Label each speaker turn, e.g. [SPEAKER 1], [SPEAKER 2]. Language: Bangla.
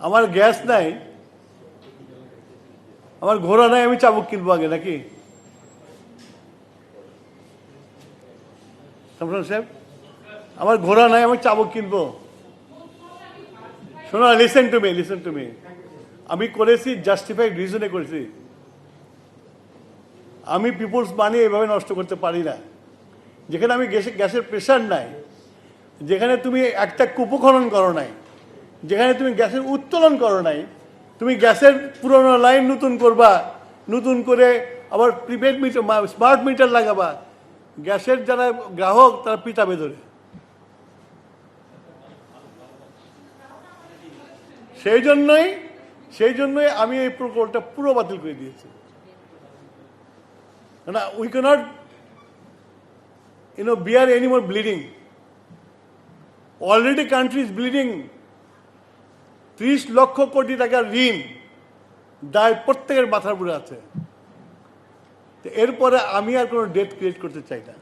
[SPEAKER 1] আমার গ্যাস নাই, আমার ঘোড়া নাই, আমি চাবুক কিনবো আগে নাকি? সাহেব, আমার ঘোড়া নাই, আমি চাবুক কিনবো? শোনো, লিসেন টু মি। আমি করেছি জাস্টিফাইড রিজনে করেছি। আমি পিপলস মানি এভাবে নষ্ট করতে পারি না। যেখানে আমি গ্যাসের প্রেশার নাই, যেখানে তুমি একটা কূপ খনন করো নাই, যেখানে তুমি গ্যাসের উত্তোলন করো নাই, তুমি গ্যাসের পুরনো লাইন নতুন করবা, নতুন করে আবার প্রিপেড মিটার, স্মার্ট মিটার লাগাবা, গ্যাসের যারা গ্রাহক তারা পিটাবে ধরে। সেই জন্যই আমি এই প্রকল্পটা পুরো বাতিল করে দিয়েছি। না, we can't bear any more bleeding. Already country is bleeding. 30 lakh crore টাকার ঋণ দায় প্রত্যেকের মাথার উপরে আছে। এরপরে আমি আর কোনো ডেট ক্রিয়েট করতে চাই না।